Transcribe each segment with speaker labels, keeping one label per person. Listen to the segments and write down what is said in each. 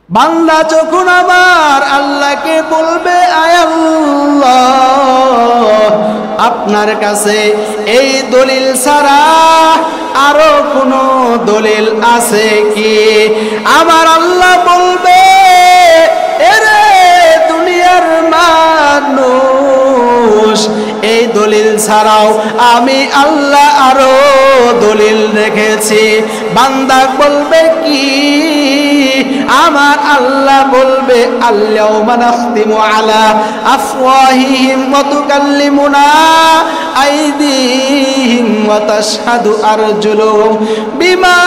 Speaker 1: বান্দা যখন আমার আল্লাহকে বলবে আয় আল্লাহ, আপনার কাছে এই দলিল ছাড়া আরো কোনো দলিল আছে কি? আমার আল্লাহ বলবে, এরে দুনিয়ার মানুষ, এই দলিল ছাড়াও আমি আল্লাহ আরো দলিল রেখেছি। বান্দা বলবে কি? আমার আল্লাহ বলবে, আল-ইয়াওমা নাখতিমু আলা আফওয়াহিহিম ওয়া তুকাল্লিমুনা আইদিহিম ওয়া তাশহাদু আরজুলুহুম বিমা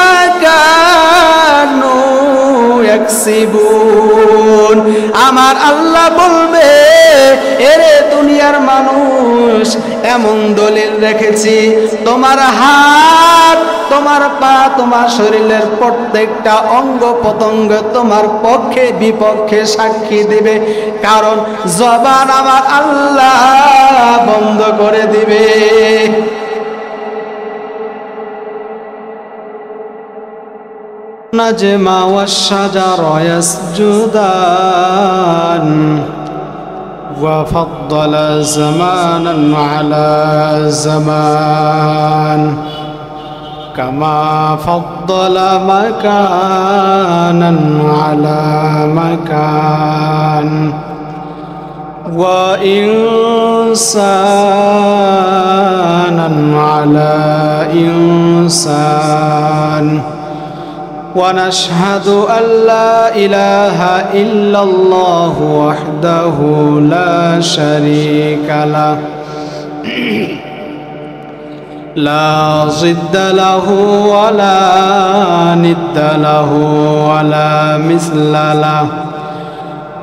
Speaker 1: কানু ইয়াকসিবুন। আমার আল্লাহ বলবে, এরে দুনিয়ার মানুষ, এমন দলিল রেখেছি, তোমার হাত, তোমার পা, তোমার শরীরের প্রত্যেকটা অঙ্গ প্রত্যঙ্গ তোমার পক্ষে বিপক্ষে সাক্ষী দিবে, কারণ জবান আমার আল্লাহ বন্ধ করে দিবে। নাজমা ওয়াশ শাজারা ইয়াসজুদান ওয়া ফাদ্দালা জামানান আলা জামান كما فضل مكانا على مكان وإنسانا على إنسان ونشهد أن لا إله إلا الله وحده لا شريك له لا ضد له ولا ند له ولا مثل له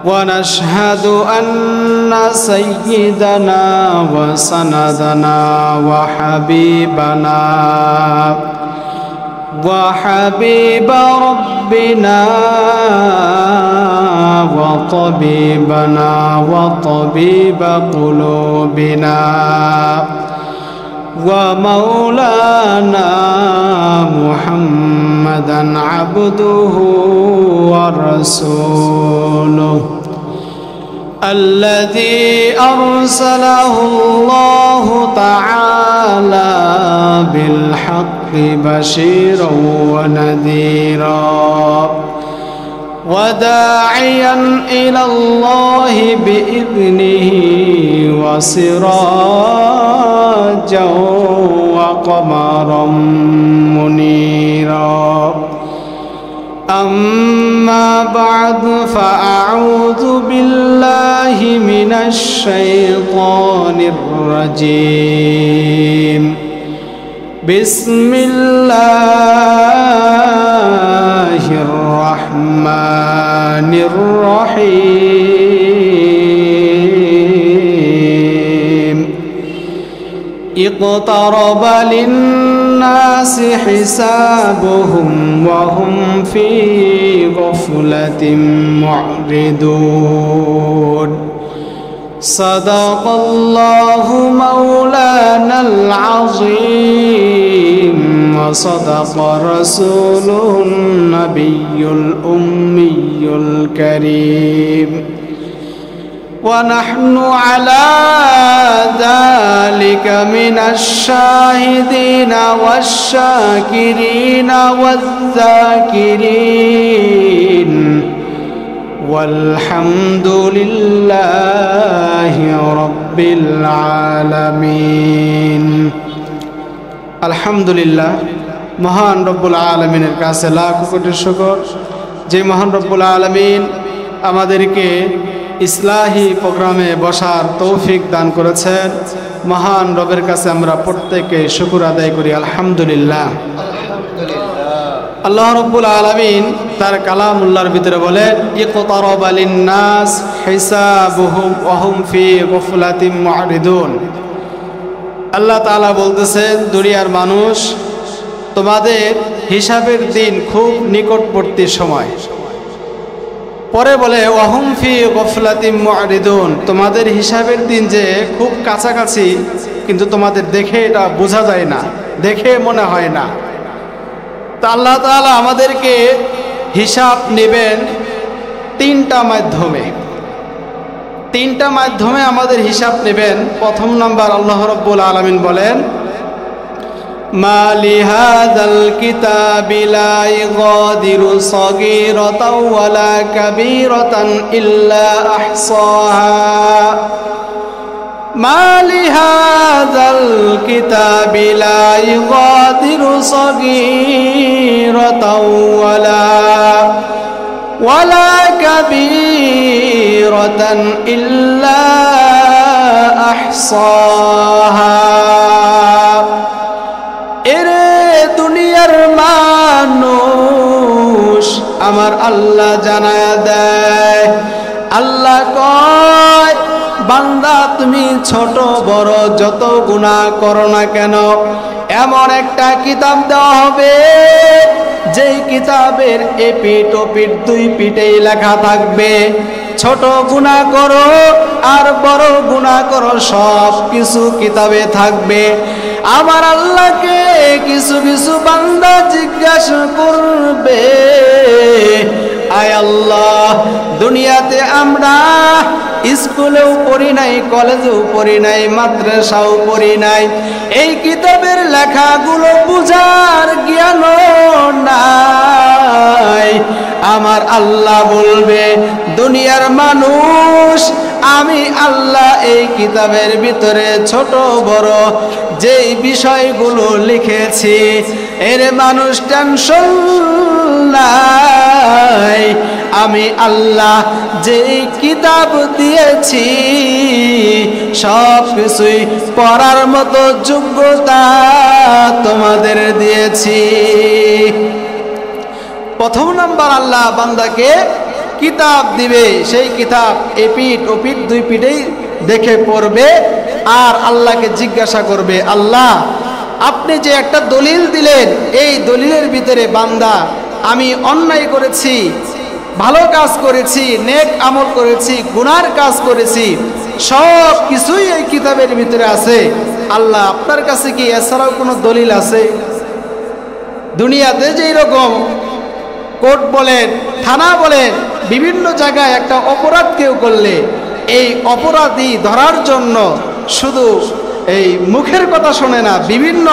Speaker 1: ونشهد أن سيدنا وسندنا وحبيب ربنا وطبيبنا وطبيب قلوبنا ومولانا محمدا عبده ورسوله الذي أرسله الله تعالى بالحق بشيرا ونذيرا وداعيا إلى الله بإذنه وسراجا وقمرا منيرا أما بعد فأعوذ بالله من الشيطان الرجيم بسم الله الرحمن الرحيم اقترب للناس حسابهم وهم في غفلة معرضون صدق الله مولانا العظيم وصدق رسوله النبي الأمي الكريم ونحن على ذلك من الشاهدين والشاكرين والذاكرين والحمد لله رب العالمين الحمد لله মহান রব্বুল আলামিনের কাছে লাখ কোটি শুকর যে মহান রব্বুল আলামিন আমাদেরকে ইসলাহি প্রোগ্রামে বসার তৌফিক দান করেছেন। মহান রবের কাছে আমরা প্রত্যেকে শুকর আদায় করি আলহামদুলিল্লাহ। আল্লাহ রব্বুল আলামিন তার কালামুল্লাহর ভিতরে বলেন, ইকতারাবা লিন-নাস হিসাবুহুম ওয়া হুম ফি গফলাতিন মু'রিদুন। আল্লাহ তাআলা বলতেছেন, দুনিয়ার মানুষ, তোমাদের হিসাবের দিন খুব নিকটবর্তী সময়। পরে বলে ওয়া হুম ফি গফলাতিন মু'রিদুন, তোমাদের হিসাবের দিন যে খুব কাছাকাছি, কিন্তু তোমাদের দেখে এটা বোঝা যায় না, দেখে মনে হয় না। তা আল্লাহ তাআলা আমাদেরকে হিসাব নেবেন তিনটা মাধ্যমে আমাদের হিসাব নেবেন। প্রথম নাম্বার, আল্লাহ রাব্বুল আলামিন বলেন, মা লিহাযাল কিতাবি লা ইগাদিরু সাগীরাতাও ওয়ালা কাবীরাতান ইল্লা আহসাহা। মা লিহাযাল কিতাবি লা ইগাদিরু সাগীরাতাও ওয়ালা কাবীরাতান ইল্লা আহসাহা। এরে দুনিয়ার মানুষ, আমার আল্লাহ জানায়া দেয়, আল্লাহ কয়, বান্দা তুমি ছোট বড় যত গুনাহ করো না কেন, এমন একটা কিতাব দেওয়া হবে যেই কিতাবের এপিঠ ওপিঠ দুই পিঠেই লেখা থাকবে, ছোট গুনাহ করো আর বড় গুনাহ করো সব কিছু কিতাবে থাকবে। আমার আল্লাহকে কিছু কিছু বান্দা জিজ্ঞাসা করবে, আয় আল্লাহ, দুনিয়াতে আমরা স্কুলেও পড়ি নাই, কলেজেও পড়ি নাই, মাদ্রাসাও পড়ি নাই, এই কিতাবের লেখাগুলো বুঝার জ্ঞানও নাই। আমার আল্লাহ বলবে, দুনিয়ার মানুষ, আমি আল্লাহ এই কিতাবের ভিতরে ছোট বড় যেই বিষয়গুলো লিখেছি, এর মানুষ টেনশন নাই, আমি আল্লাহ যেই কিতাব দিয়েছি সব কিছুই পড়ার মতো যোগ্যতা তোমাদের দিয়েছি। প্রথম নাম্বার, আল্লাহ বান্দাকে কিতাব দিবে, সেই কিতাব এপিঠ ওপিঠ দুই পিঠেই দেখে পড়বে আর আল্লাহকে জিজ্ঞাসা করবে, আল্লাহ আপনি যে একটা দলিল দিলেন, এই দলিলের ভিতরে বান্দা আমি অন্যায় করেছি, ভালো কাজ করেছি, নেক আমল করেছি, গুনার কাজ করেছি, সব কিছুই এই কিতাবের ভিতরে আছে, আল্লাহ আপনার কাছে কি এছাড়াও কোনো দলিল আছে? দুনিয়াতে যেই রকম কোর্ট বলেন, থানা বলেন, বিভিন্ন জায়গায় একটা অপরাধ কেউ করলে এই অপরাধী ধরার জন্য শুধু এই মুখের কথা শোনে না, বিভিন্ন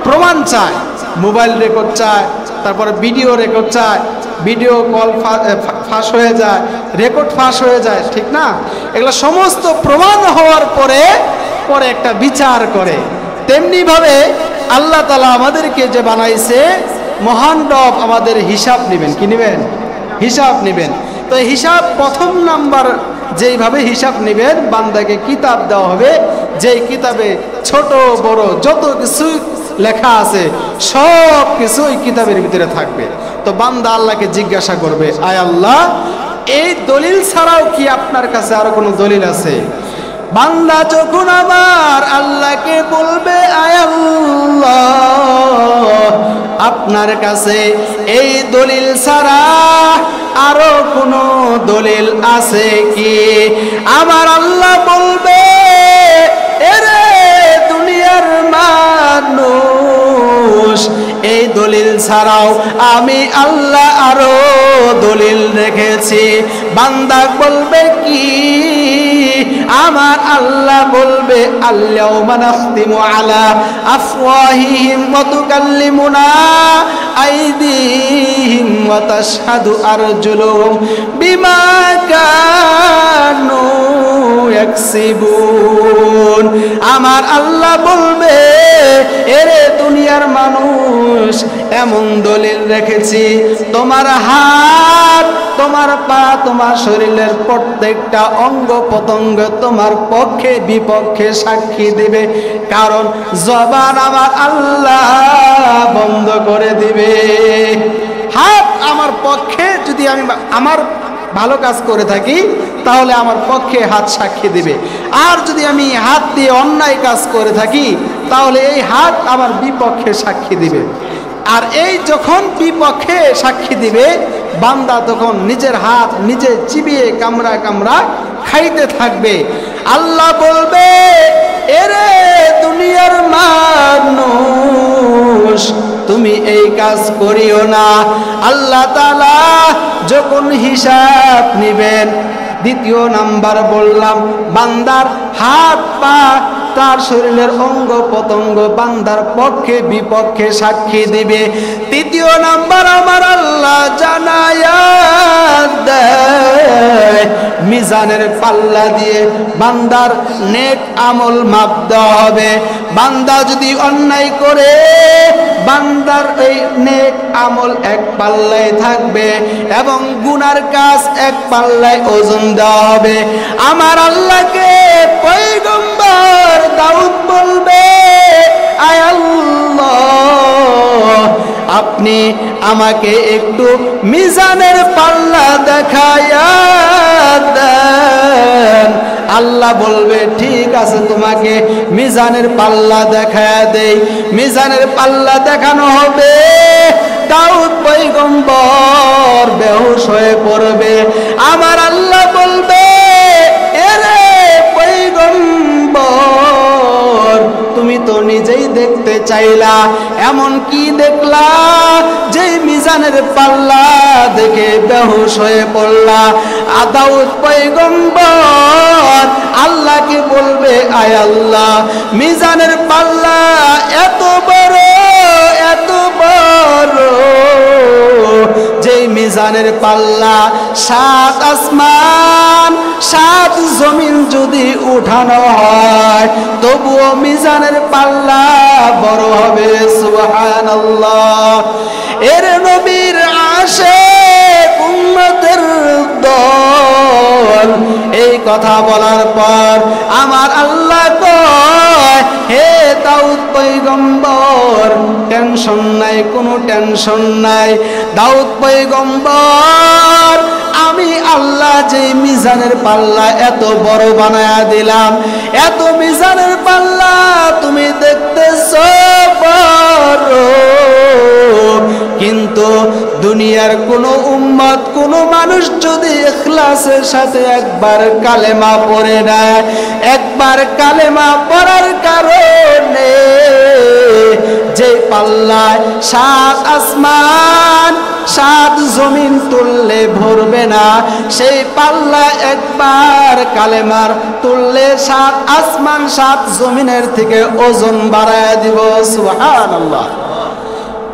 Speaker 1: প্রমাণ চায়, মোবাইল রেকর্ড চায়, তারপরে ভিডিও রেকর্ড চায়, ভিডিও কল ফাঁস হয়ে যায়, রেকর্ড ফাঁস হয়ে যায়, ঠিক না? এগুলো সমস্ত প্রমাণ হওয়ার পরে পরে একটা বিচার করে। তেমনিভাবে আল্লাহ তাআলা আমাদেরকে যে বানাইছে, মহান রব আমাদের হিসাব নেবেন। কি নেবেন? হিসাব নেবেন। তো হিসাব প্রথম নাম্বার যেইভাবে হিসাব নেবেন, বান্দাকে কিতাব দেওয়া হবে, যেই কিতাবে ছোট বড় যত কিছু লেখা আছে সব কিছু এই কিতাবের ভিতরে থাকবে। তো বান্দা আল্লাহকে জিজ্ঞাসা করবে, আয় আল্লাহ, এই দলিল ছাড়াও কি আপনার কাছে আরো কোনো দলিল আছে? বান্দা যখন আমার আল্লাহকে বলবে, আয় আল্লাহ, আপনার কাছে এই দলিল ছাড়া আরো কোনো দলিল আছে কি? আমার আল্লাহ বলবে, এরে দুনিয়ার মানুষ, এই দলিল ছাড়াও আমি আল্লাহ আরো দলিল রেখেছি। বান্দা বলবে কি? আমার আল্লাহ বলবে, আল-ইয়াওমা নাখতিমু আলা আফওয়াহিহিম ওয়া তুকাল্লিমুনা আইদিহিম ওয়া তাশহাদু আরজুলুহুম বিমা কানু ইয়াকসিবুন। আমার আল্লাহ বলবে, এরে দুনিয়ার মানুষ, এমন দলিল রেখেছি, তোমার হাত, তোমার পা, তোমার শরীরের প্রত্যেকটা অঙ্গ প্রত্যঙ্গ তোমার পক্ষে বিপক্ষে সাক্ষী দিবে, কারণ জবান আমার আল্লাহ বন্ধ করে দিবে। হাত আমার পক্ষে, যদি আমি আমার ভালো কাজ করে থাকি তাহলে আমার পক্ষে হাত সাক্ষী দিবে, আর যদি আমি হাত দিয়ে অন্যায় কাজ করে থাকি তাহলে এই হাত আমার বিপক্ষে সাক্ষী দিবে। আর এই যখন বিপক্ষে সাক্ষী দিবে, বান্দা তখন নিজের হাত নিজে চিবিয়ে কামড়া কামড়া খাইতে থাকবে। আল্লাহ বলবে, এরে দুনিয়ার মানুষ, তুমি এই কাজ করিও না। আল্লাহ তাআলা যখন হিসাব নিবেন, দ্বিতীয় নাম্বার বললাম বান্দার হাত পা, তার শরীরের অঙ্গ প্রত্যঙ্গ বান্দার পক্ষে বিপক্ষে সাক্ষী দিবে। তৃতীয় নাম্বার আমার আল্লাহ জানায়া দেয়, মিজানের পাল্লা দিয়ে বান্দার নেক আমল মাপ দেওয়া হবে। বান্দা যদি অন্যায় করে, বান্দার এই নেক আমল এক পাল্লায় থাকবে এবং গুনার কাজ এক পাল্লায় ওজন দেওয়া হবে। আমার আল্লাহকে পয়গম্বর দাউদ বলবে, আয় আল্লাহ, আপনি আমাকে একটু মিজানের পাল্লা দেখায়া দেন। আল্লাহ বলবে ঠিক আছে, তোমাকে মিজানের পাল্লা দেখায়া দেই। মিজানের পাল্লা দেখানো হবে, দাউদ পয়গম্বর বেহুশ হয়ে পড়বে। আমার আল্লাহ বলবে, এরে পয়গম্বর, তুমি তো নিজেই দেখতে চাইলা, এমন কি দেখলা যে মিজানের পাল্লা দেখে বেহুশ হয়ে পড়লা? দাউদ পয়গম্বর আল্লাহকে বলবে, আয় আল্লাহ, মিজানের পাল্লা এত বড়, এত বড়, যে মিজানের পাল্লা 7 আসমান 7 জমিন যদি উঠানো হয় তবুও মিজানের পাল্লা বড় হবে। সুবহানাল্লাহ। এর নবীর আশিক উম্মতের দল এই কথা বলার পর আমার আল্লাহ কয়, হে দাউদ পয়গম্বর, টেনশন নাই, কোনো টেনশন নাই। দাউদ পয়গম্বর, আমি আল্লাহ যে মিজানের পাল্লা এত বড় বানায়া দিলাম, এত মিজানের পাল্লা তুমি দেখতেছ বড়, কিন্তু দুনিয়ার কোনো উম্মত, কোনো মানুষ যদি ইখলাসের সাথে একবার কালেমা পড়ে নেয়, একবার কালেমা পড়ার কারণে যে পাল্লায় 7 আসমান 7 জমিন তুললে ভরবে না, সেই পাল্লা একবার কালেমার তুললে 7 আসমান 7 জমিনের থেকে ওজন বাড়ায় দিব। সুবহানাল্লাহ।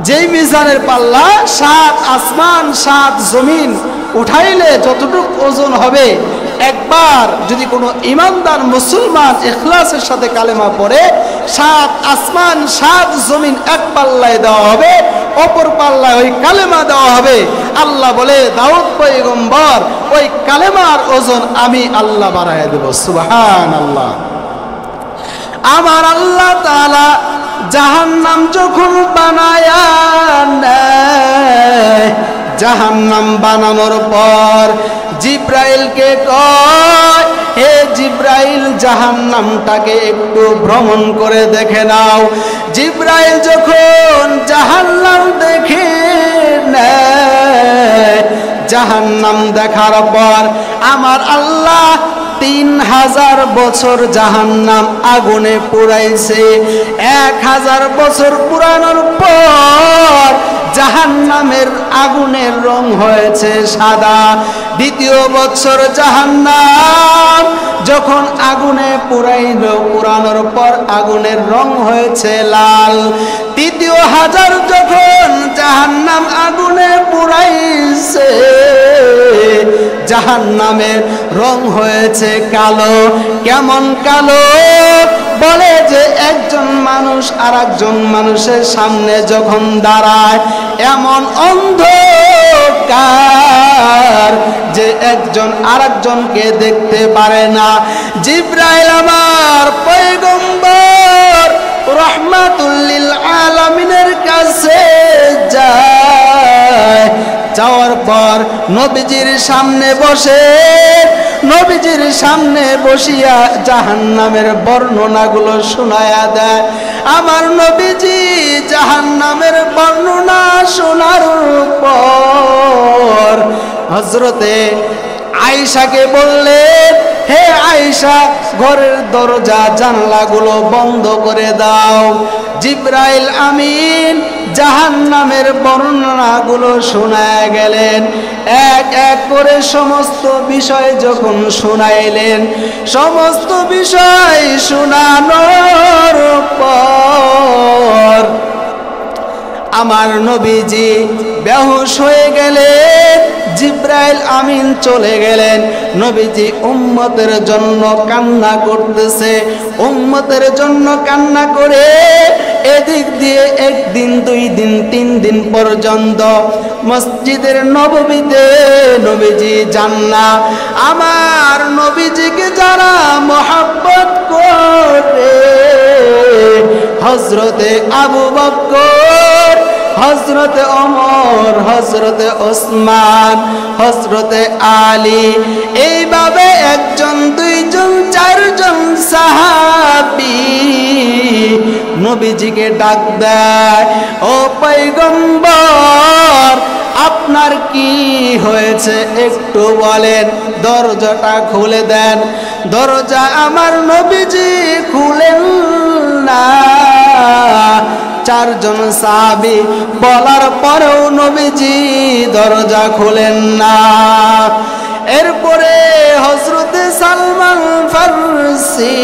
Speaker 1: যেই মিজানের পাল্লা 7 আসমান 7 জমিন উঠাইলে যতটুকু ওজন হবে, একবার যদি কোনো ইমানদার মুসলমান ইখলাসের সাথে কালেমা পড়ে 7 আসমান 7 জমিন এক পাল্লায় দেওয়া হবে, অপর পাল্লায় ওই কালেমা দেওয়া হবে। আল্লাহ বলে, দাউদ পয়গম্বর, ওই কালেমার ওজন আমি আল্লাহ বাড়ায় দেব। সুবহানাল্লাহ। আমার আল্লাহ তাআলা জাহান্নাম যখন বানায়া নেয়, জাহান্নাম বানানোর পর জিব্রাইলকে কয়, হে জিব্রাইল, জাহান্নামটাকে একটু ভ্রমণ করে দেখে নাও। জিব্রাইল যখন জাহান্নাম দেখে নেয়, জাহান্নাম দেখার পর আমার আল্লাহ 3000 বছর জাহান্নাম আগুনে পুড়াইছে। 1000 বছর পুরানোর পর জাহান্নামের আগুনের রং হয়েছে সাদা। দ্বিতীয় বছর জাহান্নাম যখন আগুনে পুরানোর পর আগুনের রং হয়েছে লাল। তৃতীয় 1000 যখন জাহান্নাম আগুনে পুড়াইছে, জাহান্নামের রং হয়েছে কালো। কেমন কালো? বলে যে একজন মানুষ আর একজন মানুষের সামনে যখন দাঁড়ায়, এমন অন্ধকার যে একজন আরেকজনকে দেখতে পারে না। জিব্রাইল আমার পয়গম্বর রাহমাতুল লিল আলামিনের কাছে যায়। যাওয়ার পর নবীজির সামনে বসে, নবীজির সামনে বসিয়া জাহান্নামের বর্ণনাগুলো শোনায়া দেয়। আমার নবীজি জাহান্নামের বর্ণনা শোনার পর হযরতে আয়েশাকে বললেন, হে আয়েশা ঘরের দরজা জানলাগুলো বন্ধ করে দাও। জিবরাইল আমিন জাহান্নামের বর্ণনাগুলো শোনায় গেলেন। এক এক করে সমস্ত বিষয় যখন শোনাইলেন, সমস্ত বিষয় শোনানোর পর আমার নবীজি বেহুশ হয়ে গেলেন। জিবরাইল আমিন চলে গেলেন। নবীজি উম্মতের জন্য কান্না করতেছে। উম্মতের জন্য কান্না করে এদিক দিয়ে একদিন, 2 দিন, 3 দিন পর্যন্ত মসজিদের নববীতে নবীজি যান না। আমার নবীজিকে যারা মহব্বত করে, হযরতে আবু বকর, হযরতে ওমর, হযরতে ওসমান, হযরতে আলী, এইভাবে 1 জন 2 জন 4 জন সাহাবী নবীজিকে ডাক দেয়, ও পয়গম্বর আপনার কি হয়েছে একটু বলেন, দরজাটা খুলে দেন। দরজা আমার নবীজি খুলেন না। 4 জন সাহাবী বলার পরেও নবীজি দরজা খুলেন না। এরপরে হযরতে সালমান ফারসি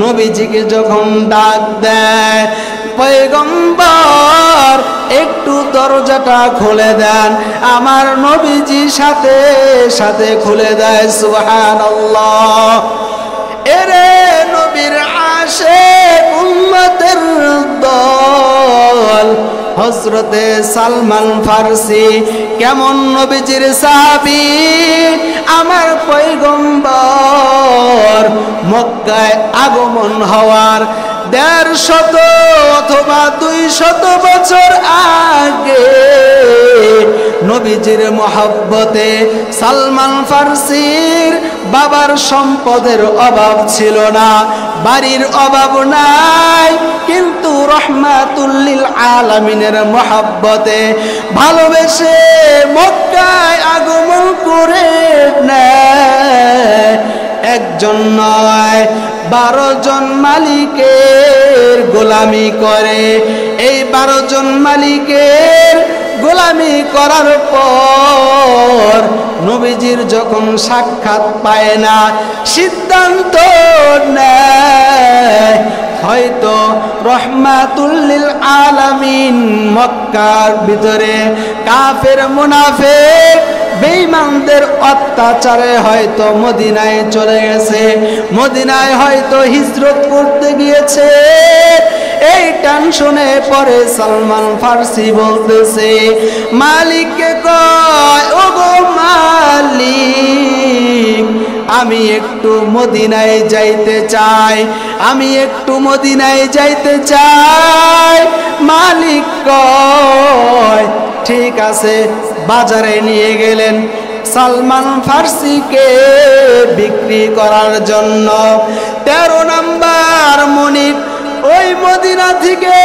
Speaker 1: নবীজিকে যখন ডাক দেয়, পয়গম্বর একটু দরজাটা খুলে দেন, আমার নবীজি সাথে সাথে খুলে দেয়। সুবহানাল্লাহ। এরে নবীর আশিক উম্মতের দল হযরতে সালমান ফারসি কেমন নবীজির সাহাবী, আমার পয়গম্বর মক্কায় আগমন হওয়ার 150 অথবা 200 বছর আগে নবীজির মহব্বতে সালমান ফারসির বাবার সম্পদের অভাব ছিল না, বাড়ির অভাব নাই, কিন্তু রহমাতুল লিল আলামিনের মহব্বতে ভালোবেসে মক্কায় আগমন করে নেয়। 1 জন নয় 12 জন মালিকের গোলামি করে। এই 12 জন মালিকের গোলামি করার পর নবীজির যখন সাক্ষাৎ পায় না, সিদ্ধান্ত নেয় হয়তো রহমাতুল লিল আলামিন মক্কার ভিতরে কাফের মুনাফিক বেঈমানদের অত্যাচারে হয়তো মদিনায় চলে গেছে, মদিনায় হয়তো হিজরত করতে গিয়েছে। এই টেনশনে পরে সালমান ফারসি বলতেছে, মালিককে কয়, ওগো মালিক আমি একটু মদিনায় যাইতে চাই, আমি একটু মদিনায় যাইতে চাই। মালিক কয় ঠিক আছে। বাজারে নিয়ে গেলেন সালমান ফারসিকে বিক্রি করার জন্য। 13 নাম্বার মনিব ওই মদিনা থেকে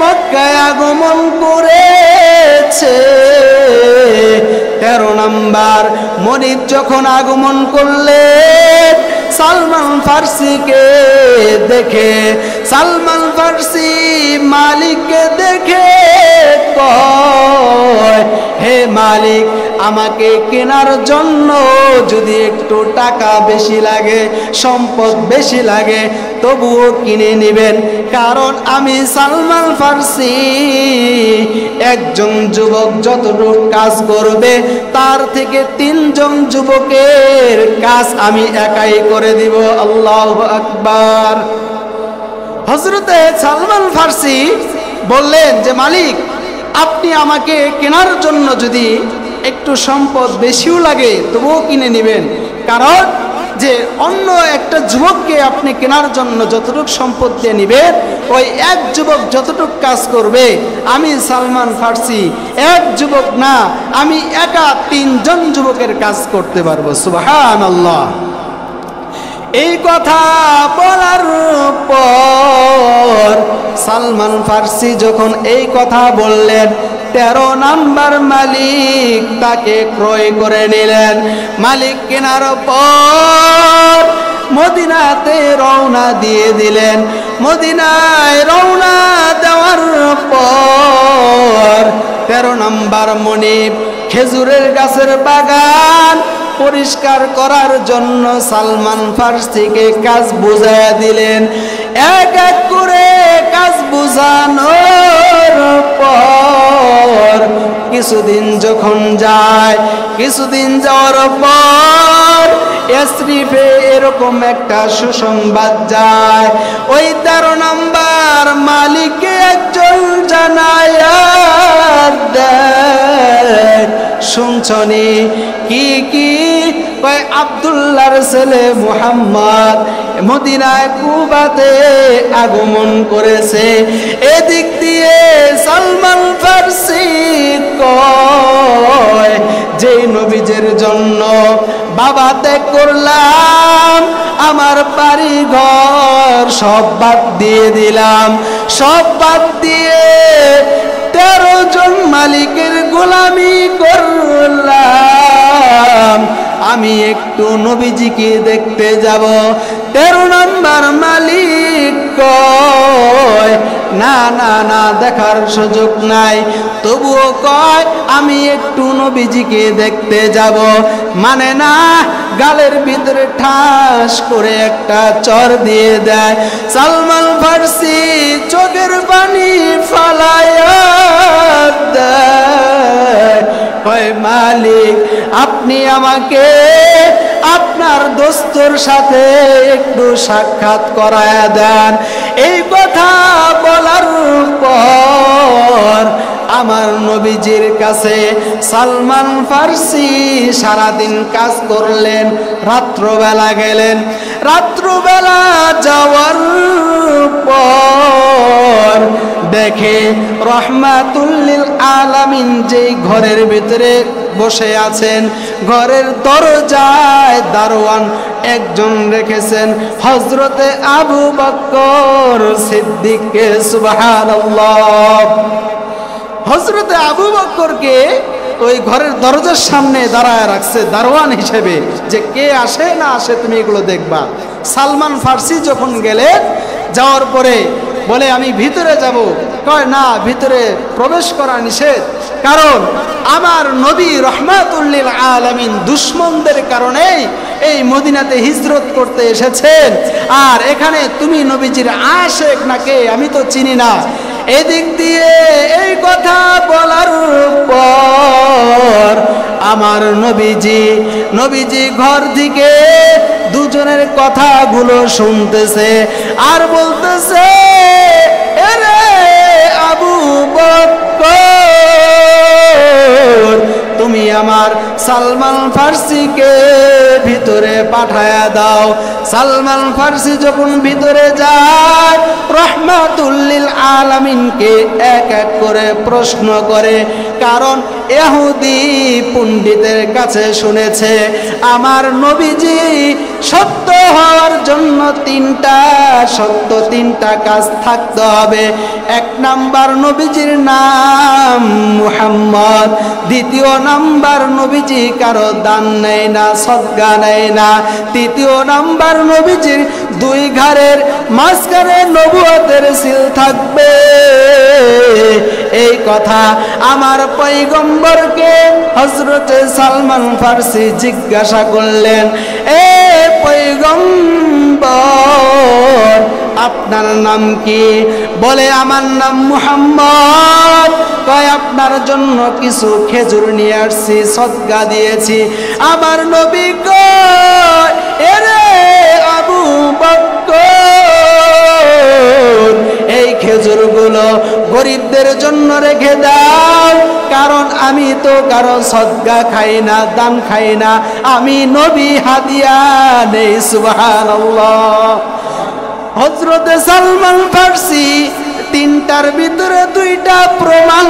Speaker 1: মক্কায় আগমন করেছে। 13 নাম্বার মনিব যখন আগমন করলেন, সালমান ফারসিকে দেখে, সালমান ফারসি মালিককে দেখে কয়, হে মালিক আমাকে কেনার জন্য যদি একটু টাকা বেশি লাগে, সম্পদ বেশি লাগে, তবুও কিনে নেবেন, কারণ আমি সালমান ফারসি একজন যুবক যতটুকু কাজ করবে তার থেকে 3 জন যুবকের কাজ আমি একাই করে দিব। আল্লাহু আকবার। হযরতে সালমান ফারসি বললেন যে মালিক আপনি আমাকে কেনার জন্য যদি একটু সম্পদ বেশিও লাগে তবুও কিনে নেবেন, কারণ যে অন্য একটা যুবককে আপনি কেনার জন্য যতটুকু সম্পদ দিয়ে নেবেন, ওই এক যুবক যতটুকু কাজ করবে আমি সালমান ফারসি এক যুবক না, আমি একা 3 জন যুবকের কাজ করতে পারবো। সুবহানাল্লাহ। এই কথা বলার পর সালমান ফার্সি যখন এই কথা বললেন, 13 নাম্বার মালিক তাকে ক্রয় করে নিলেন। মালিক কেনার পর মদিনাতে রওনা দিয়ে দিলেন। মদিনায় রওনা দেওয়ার পর 13 নাম্বার মনিব খেজুরের গাছের বাগান পরিষ্কার করার জন্য সালমান ফার্সিকে কাজ বুঝাইয়া দিলেন। এক এক করে কাজ বুঝানোর পর কিছুদিন যখন যায়, কিছুদিন যাওয়ার পর এসরিফে এরকম একটা সুসংবাদ যায়, ওই 13 নাম্বার মালিককে একজন জানায় দেয়, শুনছনি কি কি? কয় আব্দুল্লাহর ছেলে মুহাম্মদ মদিনায় কুবাতে আগমন করেছে। এদিক দিয়ে সালমান ফার্সি কয়, যে নবীজের জন্য বাবা ত্যাগ করলাম, আমার বাড়ি ঘর সব বাদ দিয়ে দিলাম, সব বাদ দিয়ে 13 জন মালিকের গোলামি করলাম, আমি একটু নবীজিকে দেখতে যাব। 13 নাম্বার মালিক কয়, না না না, দেখার সুযোগ নাই। তবুও কয় আমি একটু নবীজিকে দেখতে যাব। মানে না, গালের ভিতরে ঠাস করে একটা চর দিয়ে দেয়। সালমান ফার্সি চোখের পানি ফালায়া দেয়, কয় মালিক আপনি আমাকে আপনার দোস্তর সাথে একটু সাক্ষাৎ করায়া দেন। এই কথা বলার পর আমার নবীজির কাছে সালমান ফার্সি সারাদিন কাজ করলেন, রাত্রবেলা গেলেন। রাত্রবেলা যাওয়ার পর দেখে রহমাতুল লিল আলামিন যেই ঘরের ভিতরে বসে আছেন, ঘরের দরজায় দারোয়ান একজন রেখেছেন, হযরতে আবু বকর সিদ্দিককে। সুবহানাল্লাহ। হযরতে আবু বকরকে ওই ঘরের দরজার সামনে দাঁড়ায় রাখছে দারোয়ান হিসেবে, যে কে আসে না আসে তুমি এগুলো দেখবা। সালমান ফার্সি যখন গেলেন, যাওয়ার পরে বলে আমি ভিতরে যাব। কয় না, ভিতরে প্রবেশ করা নিষেধ, কারণ আমার নবী রহমাতুল লিল আলামিন দুশমনদের কারণেই এই মদিনাতে হিজরত করতে এসেছেন, আর এখানে তুমি নবীজির আশেক নাকি আমি তো চিনি না। এদিক দিয়ে এই কথা বলার পর আমার নবীজি ঘর থেকে দুজনের কথাগুলো শুনতেছে আর বলতেছে, এরে আবু বকর, তুমি আমার সালমান ফার্সিকে ভিতরে পাঠায়া দাও। সালমান ফার্সি যখন ভিতরে যায়, রহমাতুল লিল আলামিনকে এক এক করে প্রশ্ন করে, কারণ ইহুদি পণ্ডিতের কাছে শুনেছে আমার নবীজি সত্য হওয়ার জন্য তিনটা কাজ থাকতে হবে। 1 নাম্বার নবীজির নাম মুহাম্মদ, 2 নাম্বার নবীজি কারো দান নেয় না, সদকা নেয় না, 3 নাম্বার নবীজির 2 ঘাড়ের মাঝখানে নবুয়তের সিল থাকবে। এই কথা আমার পয়গম্বরকে হযরতে সালমান ফার্সি জিজ্ঞাসা করলেন, এ পয়গম্বর আপনার নাম কি? বলে আমার নাম মুহাম্মদ। কয় আপনার জন্য কিছু খেজুর নিয়ে আসছি, সদকা দিয়েছি। আমার নবী কয়, এরে আবু বকর, এই খেজুরগুলো গরিবদের জন্য রেখে দাও, কারণ আমি তো কারো সদকা খাই না, দান খাই না, আমি নবী হাদিয়া নেই। সুবহানাল্লাহ। হযরতে সালমান ফার্সি তিনটার ভিতরে দুইটা প্রমাণ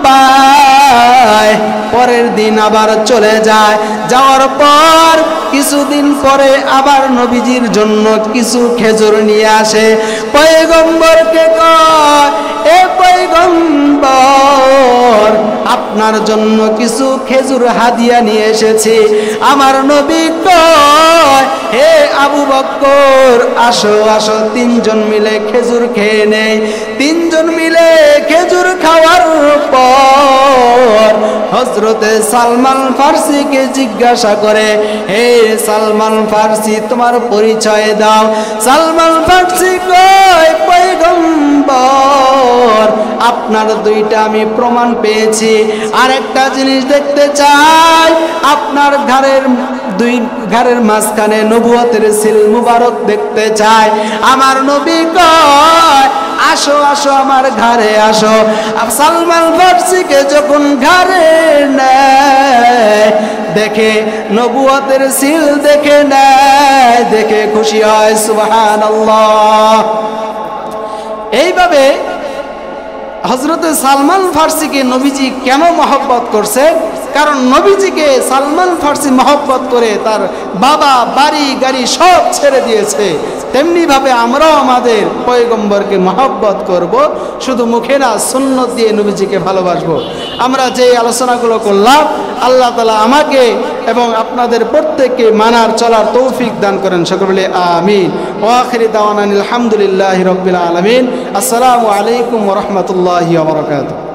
Speaker 1: পায়, পরের দিন আবার চলে যায়। যাওয়ার পর কিছুদিন পরে আবার নবীজির জন্য কিছু খেজুর নিয়ে আসে। পয়গম্বরকে কয়, এ পয়গম্বর, আপনার জন্য কিছু খেজুর হাদিয়া নিয়ে এসেছি। আমার নবী কয়, হে আবু বকর, আসো আসো, তিনজন মিলে খেজুর খেয়ে নেই। তিনজন মিলে খেজুর খাওয়ার পর হযরতে সালমান ফার্সিকে জিজ্ঞাসা করে, হে সালমান ফার্সি, তোমার পরিচয় দাও। সালমান ফার্সি কয়, পয়গম্বর, আপনার দুইটা আমি প্রমাণ পেয়েছি, আরেকটা জিনিস দেখতে চাই, আপনার দুই ঘাড়ের মাঝখানে নবুয়তের সিল মুবারক দেখতে চাই। আমার নবী কয়, আসো আসো, আমার ঘরে আসো। সালমান ফার্সিকে যখন ঘরে নেয়, দেখে নবুয়তের সিল দেখে নেয়, দেখে খুশি হয়, সুবহানাল্লাহ। এইভাবে হযরতে সালমান ফার্সিকে নবীজি কেন মহব্বত করছে? কারণ নবীজিকে সালমান ফার্সি মহব্বত করে তার বাবা, বাড়ি, গাড়ি সব ছেড়ে দিয়েছে। তেমনিভাবে আমরাও আমাদের পয়গম্বরকে মহব্বত করব, শুধু মুখে না, সুন্নত দিয়ে নবীজিকে ভালোবাসবো। আমরা যে আলোচনাগুলো করলাম, আল্লাহ তাআলা আমাকে এবং আপনাদের প্রত্যেককে মানার চলার তৌফিক দান করেন। সকলে বলে আমিন। ওয়া আখিরি দাওয়ানা আলহামদুলিল্লাহি রাব্বিল আলামিন। আসসালামু আলাইকুম ওয়া রাহমাতুল্লাহি ওয়া বারাকাতুহু।